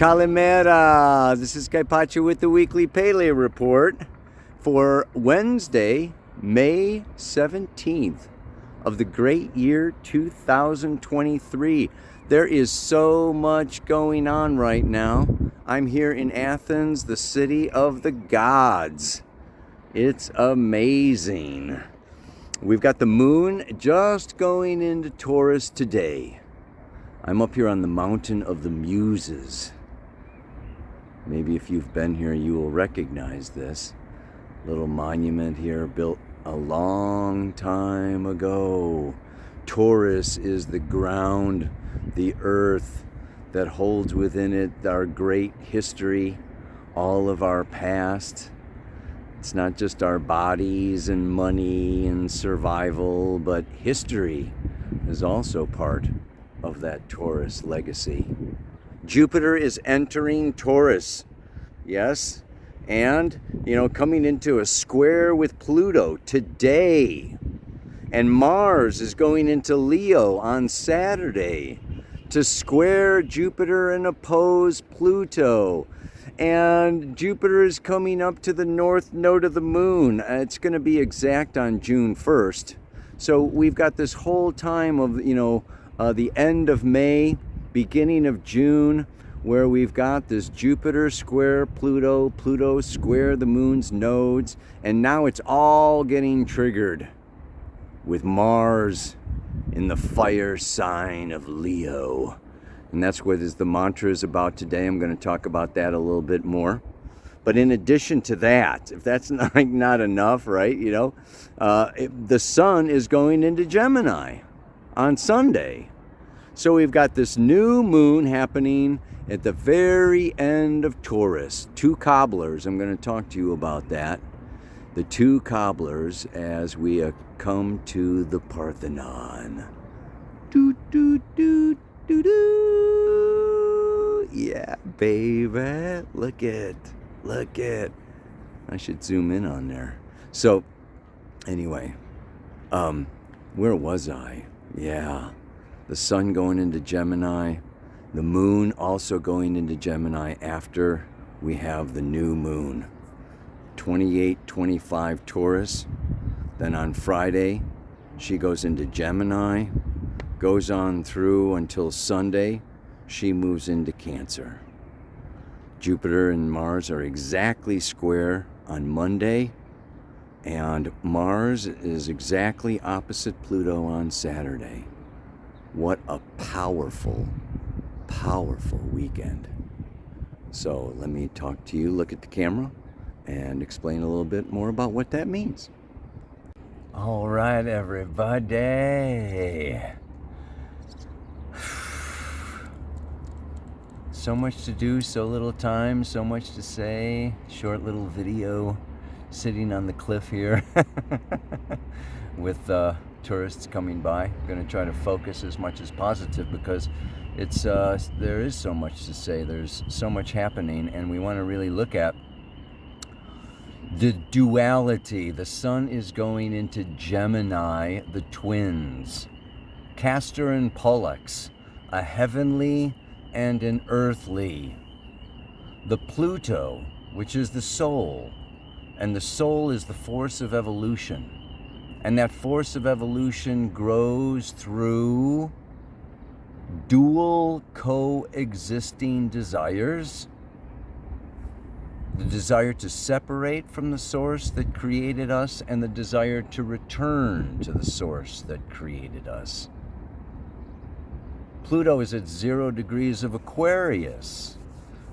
Kalimera. This is Kaipacha with the weekly Paleo report for Wednesday, May 17th of the great year 2023. There is so much going on right now. I'm here in Athens, the city of the gods. It's amazing. We've got the moon just going into Taurus today. I'm up here on the mountain of the Muses. Maybe if you've been here, you will recognize this little monument here built a long time ago. Taurus is the ground, the earth that holds within it our great history, all of our past. It's not just our bodies and money and survival, but history is also part of that Taurus legacy. Jupiter is entering Taurus, yes, and, coming into a square with Pluto today. And Mars is going into Leo on Saturday to square Jupiter and oppose Pluto. And Jupiter is coming up to the north node of the moon. It's going to be exact on June 1st. So we've got this whole time of, the end of May, beginning of June, where we've got this Jupiter square Pluto, Pluto square the moon's nodes, and now it's all getting triggered with Mars in the fire sign of Leo. And that's what the mantra is about today. I'm going to talk about that a little bit more. But in addition to that, if that's not enough, right, the sun is going into Gemini on Sunday. So we've got this new moon happening at the very end of Taurus. Two cobblers, I'm going to talk to you about that. The two cobblers as we come to the Parthenon. Doo, doo, doo, doo, doo. Yeah, baby. Look it. I should zoom in on there. So, anyway, where was I? Yeah. The sun going into Gemini, the moon also going into Gemini after we have the new moon. 28-25 Taurus. Then on Friday, she goes into Gemini, goes on through until Sunday. She moves into Cancer. Jupiter and Mars are exactly square on Monday, and Mars is exactly opposite Pluto on Saturday. What a powerful, powerful weekend. So let me talk to you, look at the camera, and explain a little bit more about what that means. All right, everybody. So much to do, so little time, so much to say. Short little video sitting on the cliff here with tourists coming by. I'm going to try to focus as much as positive because there is so much to say. There's so much happening, and we want to really look at the duality. The sun is going into Gemini, the twins, Castor and Pollux, a heavenly and an earthly. The Pluto, which is the soul, and the soul is the force of evolution. And that force of evolution grows through dual coexisting desires. The desire to separate from the source that created us and the desire to return to the source that created us. Pluto is at 0 degrees of Aquarius,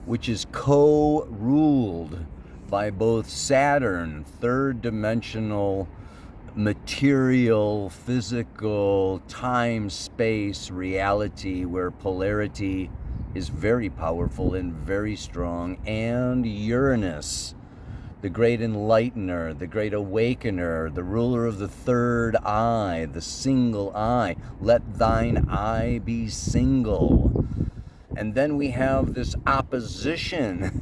which is co-ruled by both Saturn, third dimensional material, physical, time, space, reality, where polarity is very powerful and very strong, and Uranus, the great enlightener, the great awakener, the ruler of the third eye, the single eye. Let thine eye be single. And then we have this opposition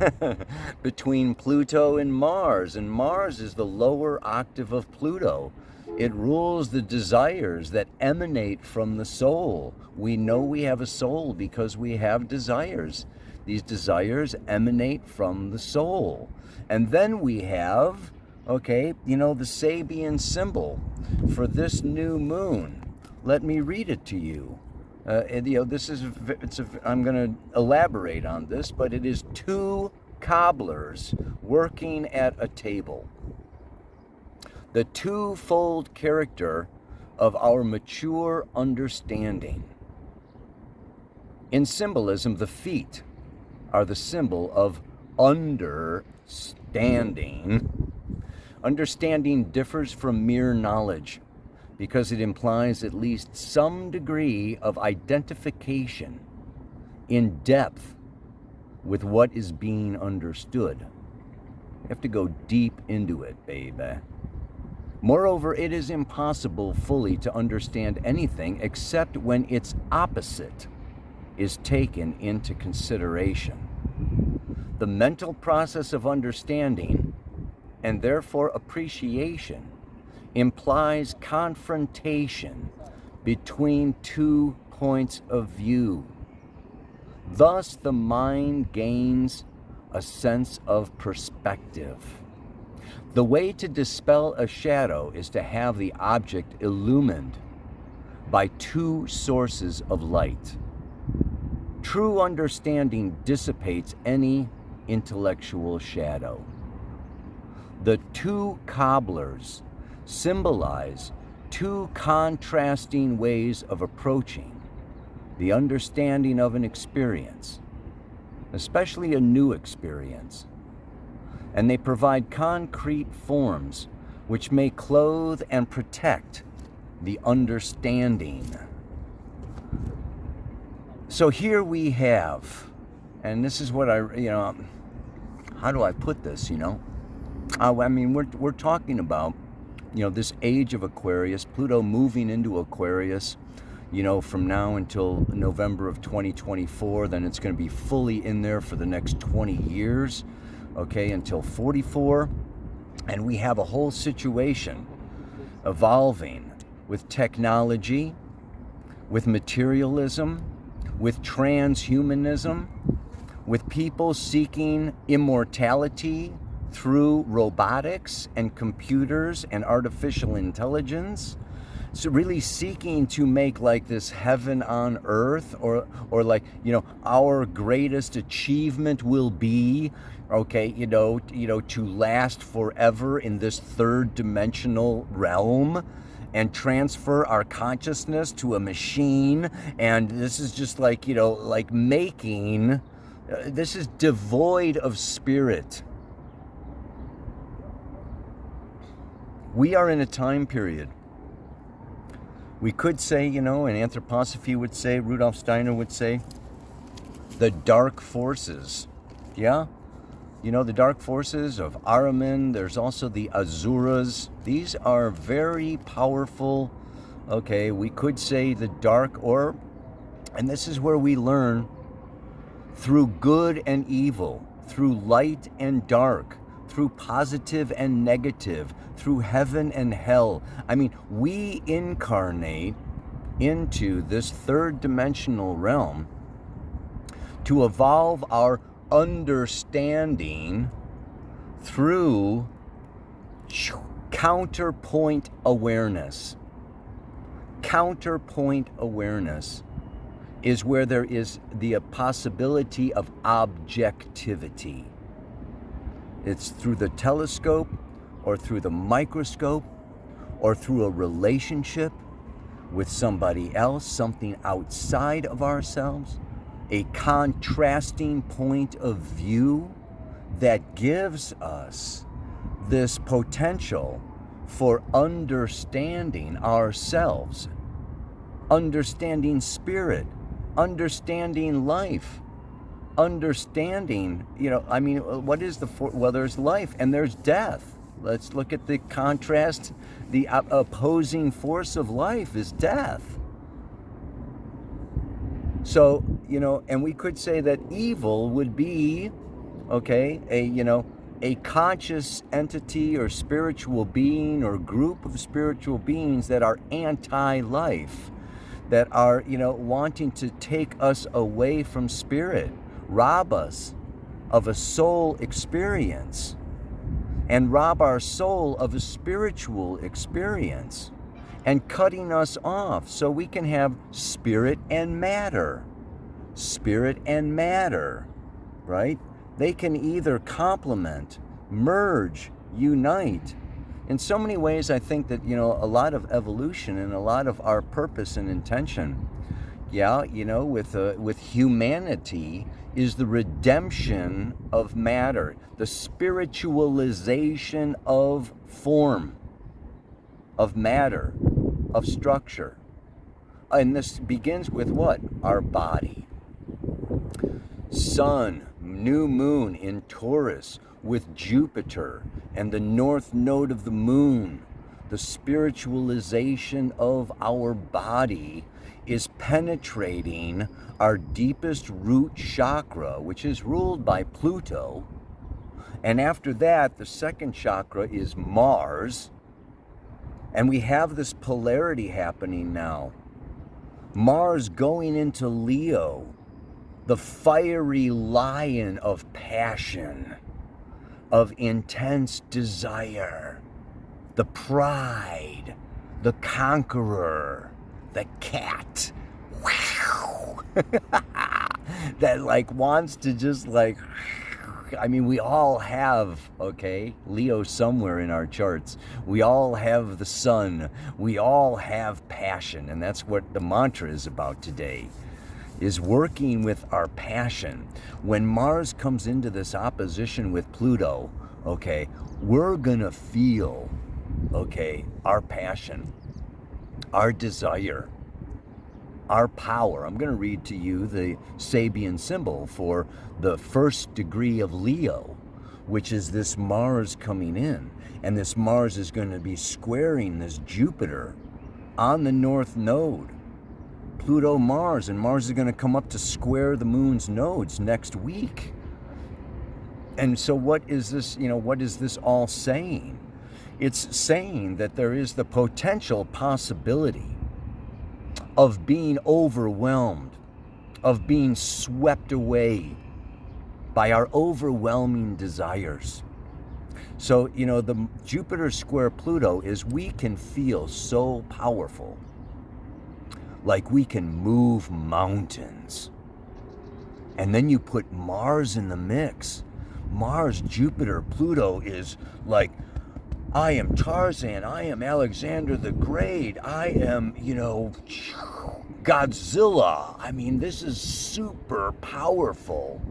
between Pluto and Mars is the lower octave of Pluto. It rules the desires that emanate from the soul. We know we have a soul because we have desires. These desires emanate from the soul. And then we have, okay, the Sabian symbol for this new moon. Let me read it to you. I'm going to elaborate on this, but it is two cobblers working at a table. The twofold character of our mature understanding. In symbolism, the feet are the symbol of understanding. Understanding differs from mere knowledge because it implies at least some degree of identification in depth with what is being understood. You have to go deep into it, baby. Moreover, it is impossible fully to understand anything except when its opposite is taken into consideration. The mental process of understanding, and therefore appreciation, implies confrontation between 2 points of view. Thus, the mind gains a sense of perspective. The way to dispel a shadow is to have the object illumined by 2 sources of light. True understanding dissipates any intellectual shadow. The 2 cobblers symbolize 2 contrasting ways of approaching the understanding of an experience, especially a new experience, and they provide concrete forms which may clothe and protect the understanding. So here we have, and this is what how do I put this, we're talking about, this age of Aquarius, Pluto moving into Aquarius, from now until November of 2024, then it's going to be fully in there for the next 20 years, okay, until 44. And we have a whole situation evolving with technology, with materialism, with transhumanism, with people seeking immortality through robotics and computers and artificial intelligence. So really seeking to make like this heaven on earth, or like, our greatest achievement will be, okay, to last forever in this 3rd dimensional realm and transfer our consciousness to a machine. And this is just like, making, this is devoid of spirit. We are in a time period. We could say, and anthroposophy would say, Rudolf Steiner would say, the dark forces. Yeah? The dark forces of Ahriman. There's also the Asuras. These are very powerful, okay, we could say the dark, and this is where we learn through good and evil, through light and dark, through positive and negative, through heaven and hell. We incarnate into this 3rd dimensional realm to evolve our understanding through counterpoint awareness. Counterpoint awareness is where there is the possibility of objectivity. It's through the telescope, or through the microscope, or through a relationship with somebody else, something outside of ourselves, a contrasting point of view that gives us this potential for understanding ourselves, understanding spirit, understanding life, understanding, what is well, there's life and there's death. Let's look at the contrast. The opposing force of life is death. So, and we could say that evil would be, okay, a conscious entity or spiritual being or group of spiritual beings that are anti-life, that are, wanting to take us away from spirit, rob us of a soul experience and rob our soul of a spiritual experience, and cutting us off so we can have spirit and matter. Spirit and matter, right? They can either complement, merge, unite. In so many ways, I think that, a lot of evolution and a lot of our purpose and intention, with humanity, is the redemption of matter, the spiritualization of form, of matter, of structure. And this begins with what? Our body. Sun, new moon in Taurus with Jupiter and the north node of the moon. The spiritualization of our body is penetrating our deepest root chakra, which is ruled by Pluto. And after that, the second chakra is Mars. And we have this polarity happening now. Mars going into Leo, the fiery lion of passion, of intense desire, the pride, the conqueror, the cat. Wow. That wants to just we all have, Leo somewhere in our charts. We all have the sun. We all have passion. And that's what the mantra is about today, is working with our passion. When Mars comes into this opposition with Pluto, we're gonna feel, our passion, our desire, our power. I'm going to read to you the Sabian symbol for the first degree of Leo, which is this Mars coming in. And this Mars is going to be squaring this Jupiter on the north node. Pluto, Mars, and Mars is going to come up to square the moon's nodes next week. And so what is this, what is this all saying? It's saying that there is the potential possibility of being overwhelmed, of being swept away by our overwhelming desires. So, the Jupiter square Pluto is we can feel so powerful, like we can move mountains. And then you put Mars in the mix. Mars, Jupiter, Pluto is like, I am Tarzan, I am Alexander the Great, I am, Godzilla. This is super powerful.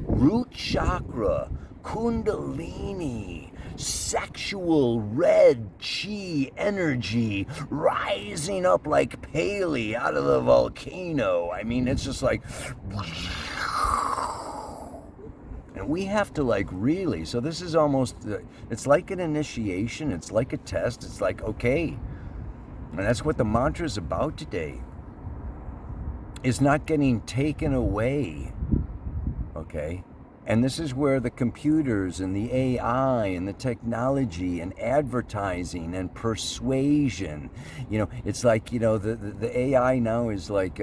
Root chakra, kundalini, sexual red chi energy rising up like Pele out of the volcano. It's just like... And we have to really, so this is almost, it's like an initiation, it's like a test, it's like, okay. And that's what the mantra is about today. Is not getting taken away, And this is where the computers and the AI and the technology and advertising and persuasion, it's like, the AI now is like,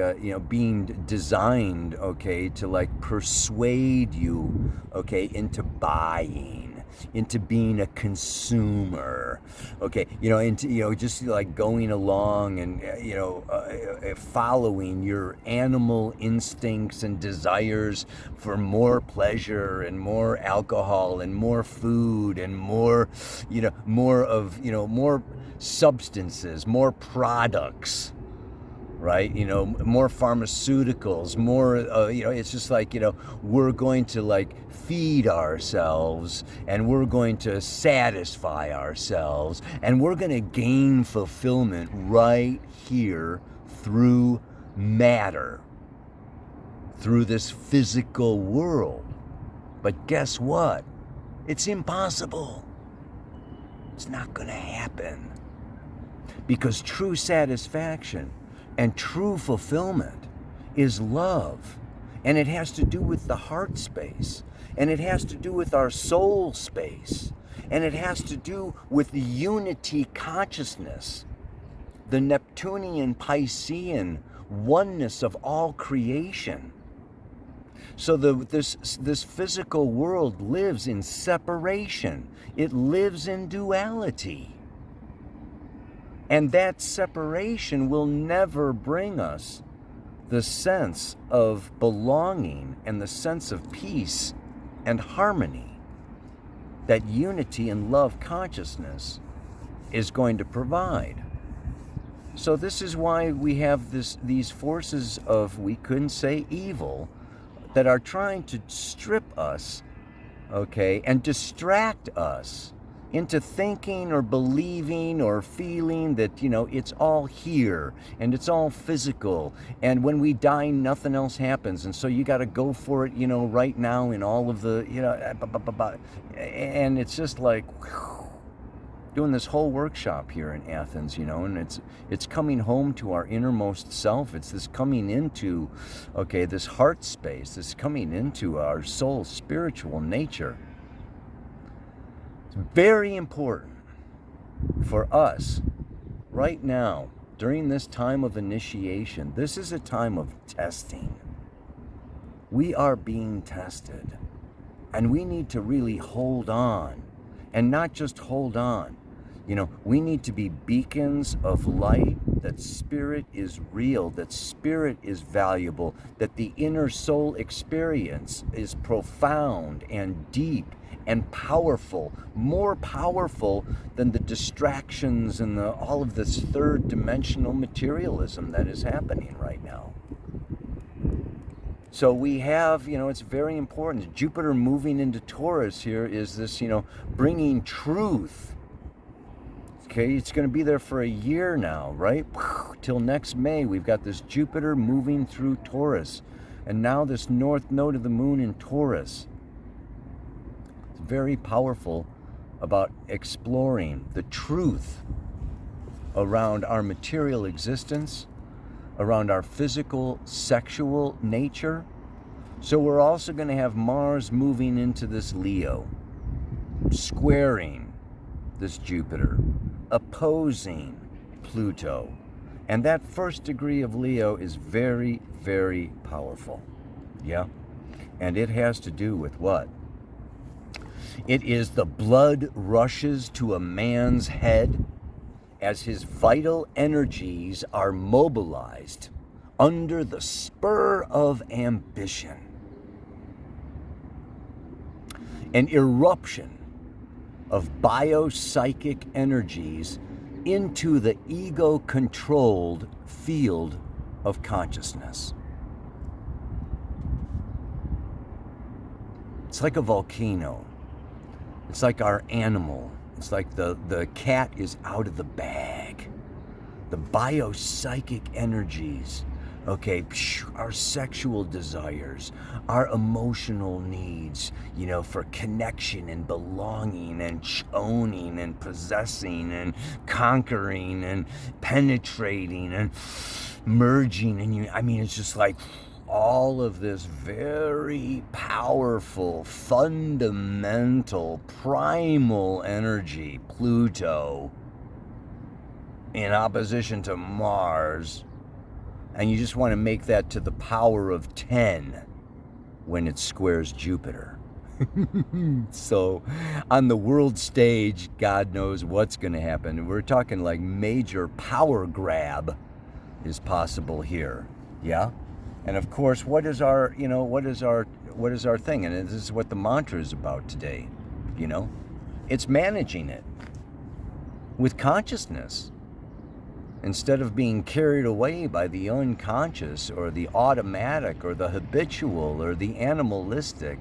being designed, to persuade you, into buying, into being a consumer, into, just going along and, following your animal instincts and desires for more pleasure and more alcohol and more food and more, more substances, more products, right? More pharmaceuticals, more, it's just like, we're going to feed ourselves and we're going to satisfy ourselves and we're going to gain fulfillment right here through matter, through this physical world. But guess what? It's impossible. It's not going to happen. Because true satisfaction and true fulfillment is love. And it has to do with the heart space. And it has to do with our soul space. And it has to do with the unity consciousness, the Neptunian Piscean oneness of all creation. So this physical world lives in separation. It lives in duality. And that separation will never bring us the sense of belonging and the sense of peace and harmony that unity and love consciousness is going to provide. So this is why we have these forces of, we couldn't say evil, that are trying to strip us, okay, and distract us into thinking or believing or feeling that, it's all here and it's all physical, and when we die nothing else happens, and so you got to go for it, right now in all of the, and it's just like doing this whole workshop here in Athens, and it's coming home to our innermost self. It's this coming into, this heart space, this coming into our soul spiritual nature. It's very important for us right now, during this time of initiation. This is a time of testing. We are being tested, and we need to really hold on, and not just hold on. We need to be beacons of light, that spirit is real, that spirit is valuable, that the inner soul experience is profound and deep and powerful, more powerful than the distractions and all of this third dimensional materialism that is happening right now. So we have, it's very important. Jupiter moving into Taurus here is this, bringing truth. Okay, it's going to be there for a year now, right? Till next May, we've got this Jupiter moving through Taurus. And now this north node of the moon in Taurus. It's very powerful about exploring the truth around our material existence, around our physical, sexual nature. So we're also going to have Mars moving into this Leo, squaring this Jupiter, opposing Pluto. And that first degree of Leo is very, very powerful. Yeah? And it has to do with what? It is the blood rushes to a man's head as his vital energies are mobilized under the spur of ambition. An eruption of biopsychic energies into the ego-controlled field of consciousness. It's like a volcano. It's like our animal. It's like the cat is out of the bag. The biopsychic energies, our sexual desires, our emotional needs, for connection and belonging and owning and possessing and conquering and penetrating and merging. And it's just like all of this very powerful, fundamental, primal energy, Pluto, in opposition to Mars. And you just want to make that to the power of 10 when it squares Jupiter. So on the world stage, God knows what's going to happen. We're talking like major power grab is possible here. Yeah? And of course, what is our thing? And this is what the mantra is about today. It's managing it with consciousness. Instead of being carried away by the unconscious or the automatic or the habitual or the animalistic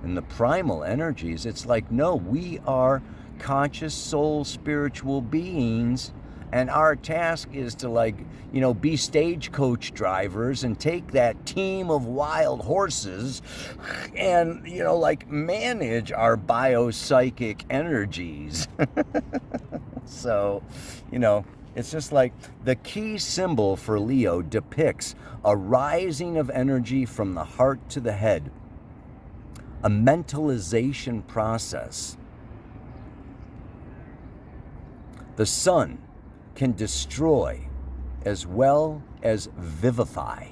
and the primal energies, it's like, no, we are conscious soul spiritual beings, and our task is to be stagecoach drivers and take that team of wild horses and, manage our biopsychic energies. So, it's just like the key symbol for Leo depicts a rising of energy from the heart to the head, a mentalization process. The sun can destroy as well as vivify.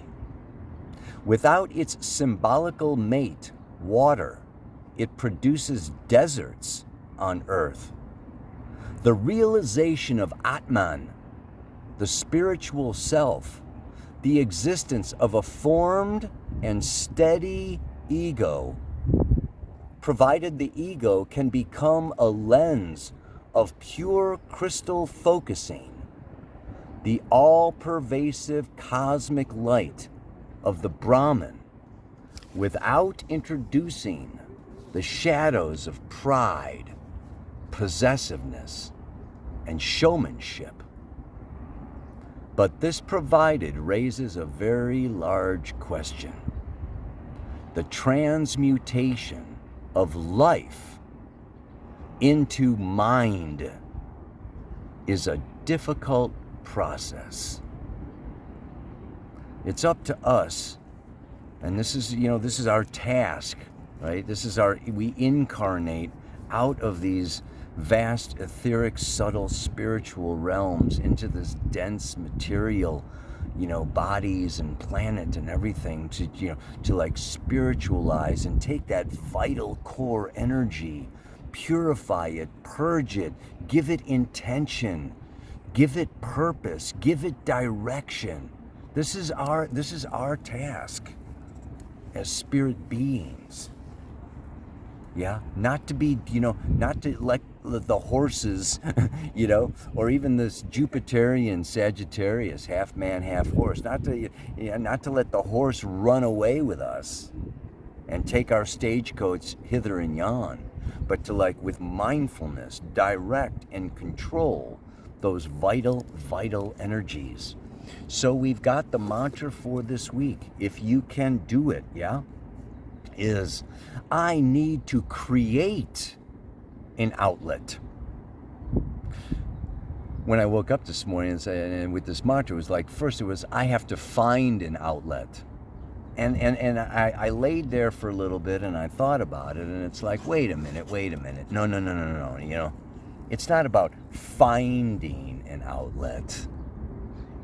Without its symbolical mate, water, it produces deserts on earth. The realization of Atman, the spiritual self, the existence of a formed and steady ego, provided the ego can become a lens of pure crystal focusing, the all-pervasive cosmic light of the Brahman, without introducing the shadows of pride, possessiveness, and showmanship. But this provided raises a very large question. The transmutation of life into mind is a difficult process. It's up to us, and this is our task, right? We incarnate out of these vast, etheric, subtle, spiritual realms into this dense material, bodies and planet and everything to like spiritualize and take that vital core energy, purify it, purge it, give it intention, give it purpose, give it direction. This is our task as spirit beings. Yeah, not to be, not to like the horses, or even this Jupiterian Sagittarius, half man, half horse. Not to let the horse run away with us and take our stagecoach hither and yon, but to with mindfulness, direct and control those vital energies. So we've got the mantra for this week. If you can do it, is I need to create an outlet. When I woke up this morning and with this mantra, it was first it was I have to find an outlet. And I laid there for a little bit and I thought about it, and it's wait a minute. No. It's not about finding an outlet.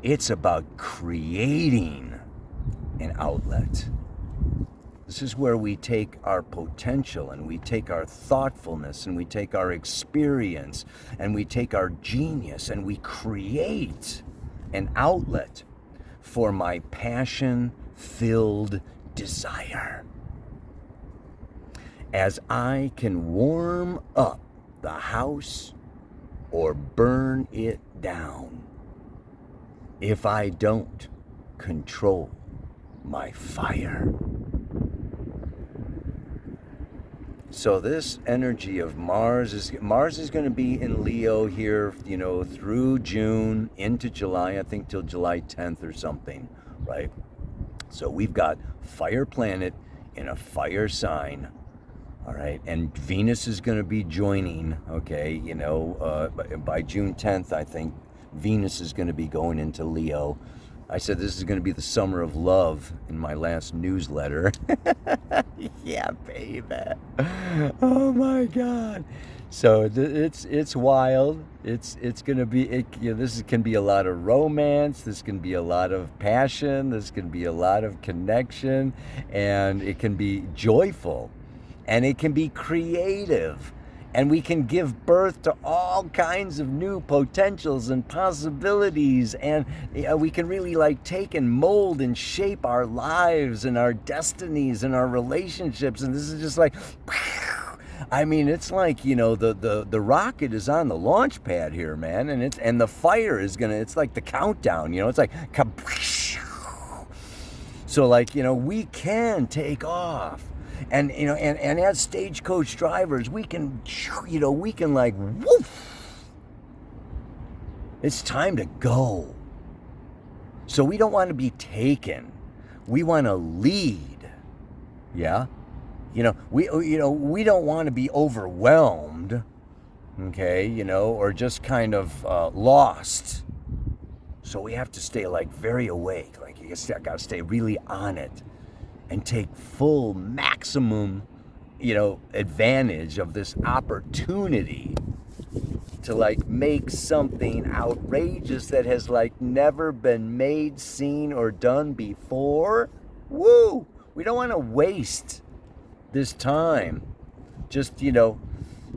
It's about creating an outlet. This is where we take our potential and we take our thoughtfulness and we take our experience and we take our genius and we create an outlet for my passion-filled desire. As I can warm up the house or burn it down if I don't control my fire. So this energy of Mars is going to be in Leo here, through June into July, I think till July 10th or something, right? So we've got fire planet in a fire sign, all right? And Venus is going to be joining, okay, by June 10th, I think Venus is going to be going into Leo. I said this is going to be the summer of love in my last newsletter. Yeah, baby. Oh my God. So it's wild. It's going to be. This can be a lot of romance. This can be a lot of passion. This can be a lot of connection, and it can be joyful, and it can be creative. And we can give birth to all kinds of new potentials and possibilities. And we can really take and mold and shape our lives and our destinies and our relationships. And this is just I mean, it's the rocket is on the launch pad here, man. And the fire is it's like the countdown, it's like, so we can take off. And and as stagecoach drivers, we can woof. It's time to go. So we don't want to be taken. We want to lead. Yeah? We don't want to be overwhelmed, okay, or just kind of lost. So we have to stay very awake. You got to stay really on it. And take full maximum, advantage of this opportunity to make something outrageous that has never been made, seen, or done before. Woo! We don't want to waste this time just,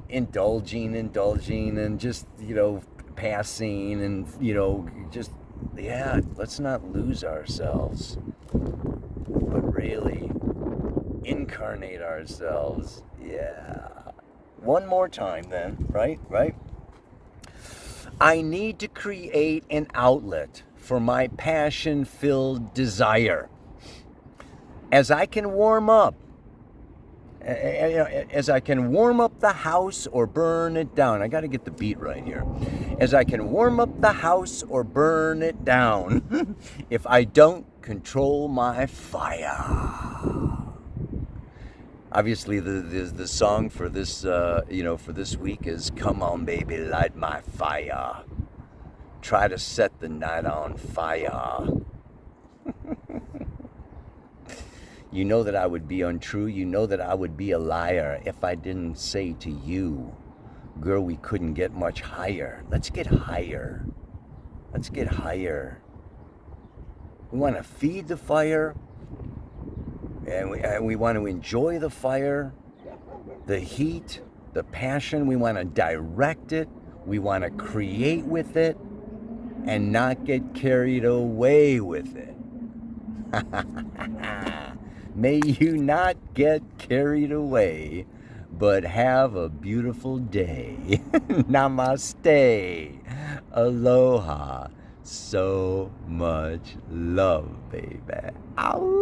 indulging and just, passing and, just, yeah, let's not lose ourselves, but really incarnate ourselves. Yeah. One more time then, right? I need to create an outlet for my passion-filled desire. As I can warm up the house or burn it down. I got to get the beat right here. As I can warm up the house or burn it down if I don't control my fire. Obviously, the song for this, for this week is "Come on, baby, light my fire. Try to set the night on fire." You know that I would be untrue. You know that I would be a liar if I didn't say to you, girl, we couldn't get much higher. Let's get higher. Let's get higher. We want to feed the fire. And we want to enjoy the fire, the heat, the passion. We want to direct it. We want to create with it and not get carried away with it. May you not get carried away, but have a beautiful day. Namaste. Aloha. So much love, baby. Ow.